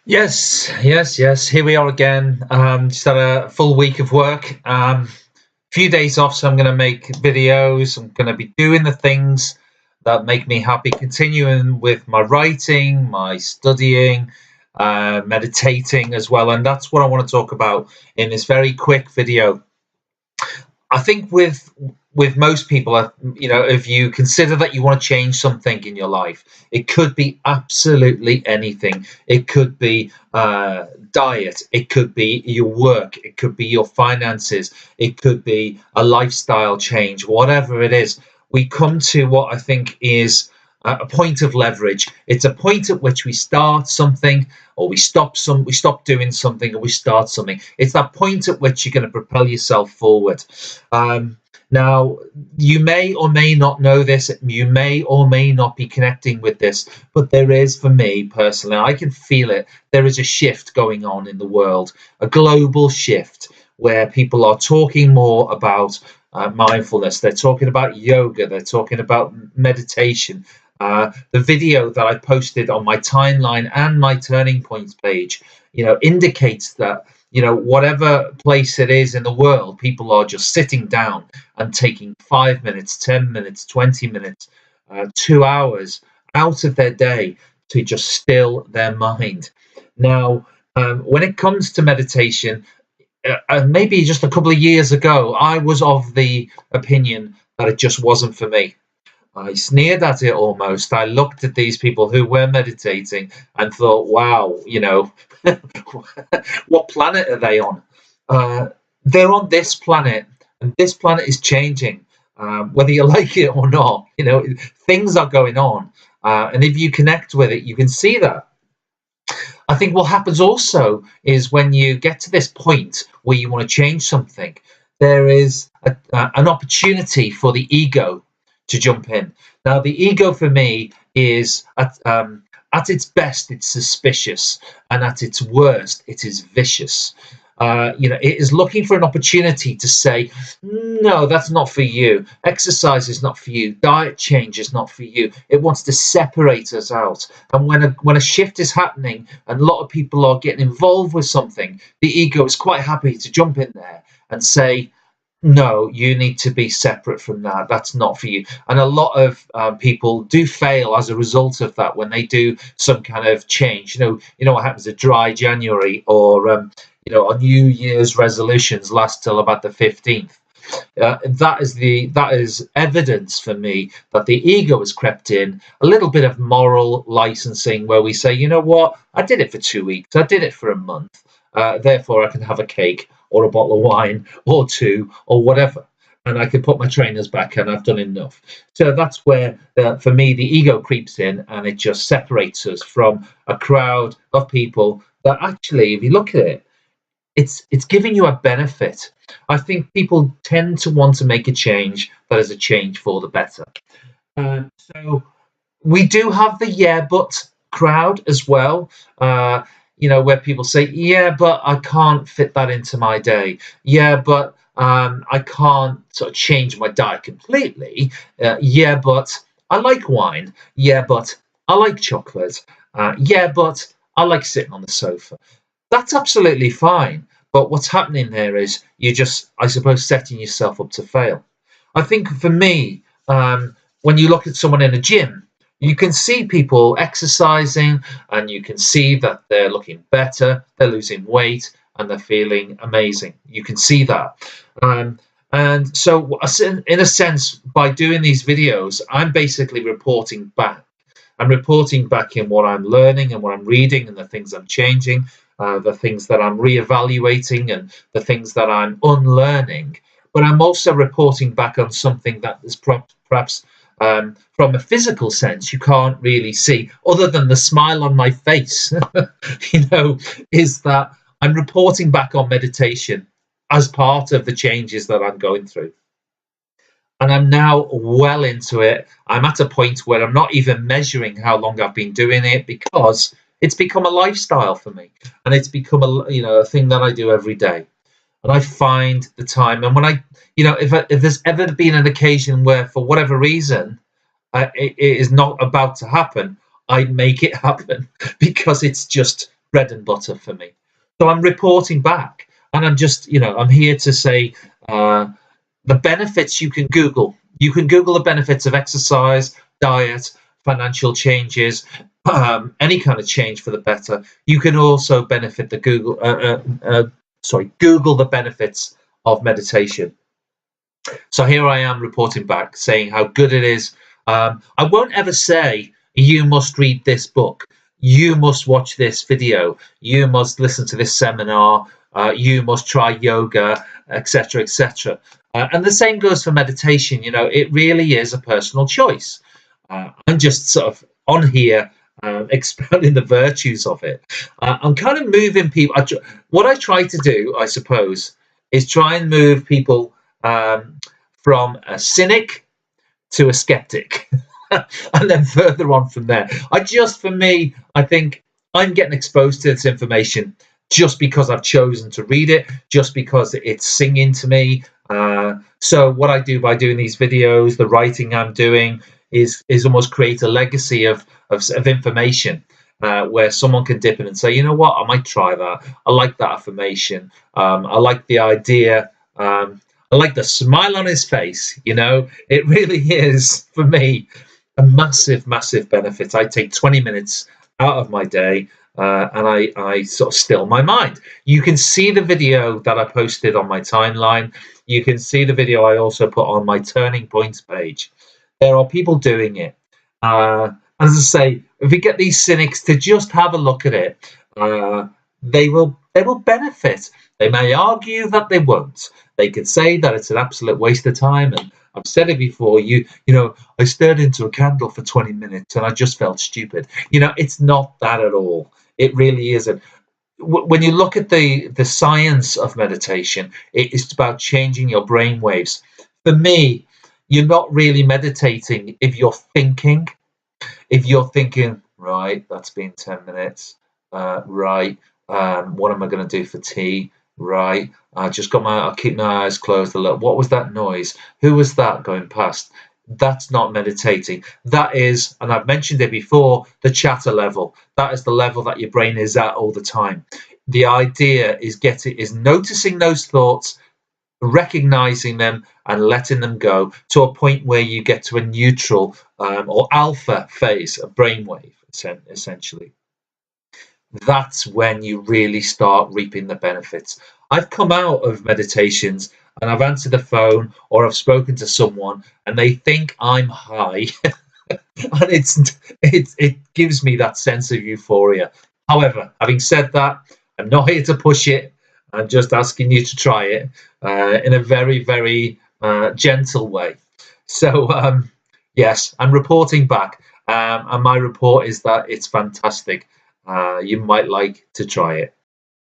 Yes. Here we are again. Just had a full week of work. Few days off, so I'm going to make videos. I'm going to be doing the things that make me happy, continuing with my writing, my studying, meditating as well. And that's what I want to talk about in this very quick video. I think with most people, if you consider that you want to change something in your life, it could be absolutely anything. It could be diet, it could be your work, it could be your finances, it could be a lifestyle change, whatever it is. We come to what I think is a point of leverage. It's a point at which we start something, or we stop doing something, or we start something. It's that point at which you're going to propel yourself forward. Now, you may or may not know this, you may or may not be connecting with this, but there is, for me personally, I can feel it. There is a shift going on in the world, a global shift where people are talking more about mindfulness. They're talking about yoga, they're talking about meditation. The video that I posted on my timeline and my Turning Points page, indicates that, whatever place it is in the world, people are just sitting down and taking 5 minutes, 10 minutes, 20 minutes, 2 hours out of their day to just still their mind. Now, when it comes to meditation, maybe just a couple of years ago, I was of the opinion that it just wasn't for me. I sneered at it almost. I looked at these people who were meditating and thought, wow, what planet are they on? They're on this planet, and this planet is changing, whether you like it or not. Things are going on. And if you connect with it, you can see that. I think what happens also is when you get to this point where you want to change something, there is an opportunity for the ego to jump in. Now, the ego for me is at its best, it's suspicious, and at its worst, it is vicious. It is looking for an opportunity to say, no, that's not for you. Exercise is not for you. Diet change is not for you. It wants to separate us out. And when a shift is happening and a lot of people are getting involved with something, the ego is quite happy to jump in there and say, no, you need to be separate from that. That's not for you. And a lot of people do fail as a result of that when they do some kind of change. You know what happens, a dry January, or a New Year's resolutions last till about the 15th. That is evidence for me that the ego has crept in. A little bit of moral licensing where we say, you know what, I did it for 2 weeks, I did it for a month, therefore I can have a cake or a bottle of wine or two or whatever, and I can put my trainers back and I've done enough. So that's where, for me, the ego creeps in, and it just separates us from a crowd of people that actually, if you look at it, it's giving you a benefit. I think people tend to want to make a change that is a change for the better. So we do have the yeah but crowd as well. Where people say, yeah, but I can't fit that into my day. Yeah, but I can't sort of change my diet completely. Yeah, but I like wine. Yeah, but I like chocolate. Yeah, but I like sitting on the sofa. That's absolutely fine. But what's happening there is you're just, I suppose, setting yourself up to fail. I think for me, when you look at someone in a gym, you can see people exercising, and you can see that they're looking better, they're losing weight, and they're feeling amazing. You can see that. And so, in a sense, by doing these videos, I'm basically reporting back. I'm reporting back in what I'm learning and what I'm reading and the things I'm changing, the things that I'm reevaluating and the things that I'm unlearning. But I'm also reporting back on something that is perhaps from a physical sense you can't really see, other than the smile on my face, is that I'm reporting back on meditation as part of the changes that I'm going through. And I'm now well into it. I'm at a point where I'm not even measuring how long I've been doing it, because it's become a lifestyle for me, and it's become a thing that I do every day. And I find the time, and when if there's ever been an occasion where, for whatever reason, it is not about to happen, I make it happen because it's just bread and butter for me. So I'm reporting back, and I'm just, I'm here to say the benefits you can Google. You can Google the benefits of exercise, diet, financial changes, any kind of change for the better. You can also benefit the Google the benefits of meditation. So here I am reporting back, saying how good it is. I won't ever say you must read this book, you must watch this video, you must listen to this seminar, you must try yoga, etc., etc. And the same goes for meditation. It really is a personal choice. I'm just sort of on here expounding the virtues of it. I'm kind of moving people. What I try to do, I suppose, is try and move people from a cynic to a skeptic, and then further on from there. For me, I think I'm getting exposed to this information just because I've chosen to read it, just because it's singing to me. So what I do by doing these videos, the writing I'm doing, is almost create a legacy of information. Where someone can dip in and say, you know what, I might try that. I like that affirmation. I like the idea. I like the smile on his face. It really is, for me, a massive, massive benefit. I take 20 minutes out of my day and I sort of still my mind. You can see the video that I posted on my timeline. You can see the video I also put on my Turning Points page. There are people doing it. As I say, if we get these cynics to just have a look at it, they will benefit. They may argue that they won't. They could say that it's an absolute waste of time. And I've said it before. I stared into a candle for 20 minutes and I just felt stupid. It's not that at all. It really isn't. When you look at the science of meditation, it is about changing your brain waves. For me, you're not really meditating if you're thinking. If you're thinking, right, that's been 10 minutes, right, what am I going to do for tea? Right, I'll keep my eyes closed a little. What was that noise? Who was that going past? That's not meditating. That is, and I've mentioned it before, the chatter level. That is the level that your brain is at all the time. The idea is noticing those thoughts, recognizing them and letting them go to a point where you get to a neutral or alpha phase of brainwave, essentially. That's when you really start reaping the benefits. I've come out of meditations and I've answered the phone or I've spoken to someone and they think I'm high and it gives me that sense of euphoria. However, having said that, I'm not here to push it. I'm just asking you to try it in a very, very gentle way. So, yes, I'm reporting back. And my report is that it's fantastic. You might like to try it.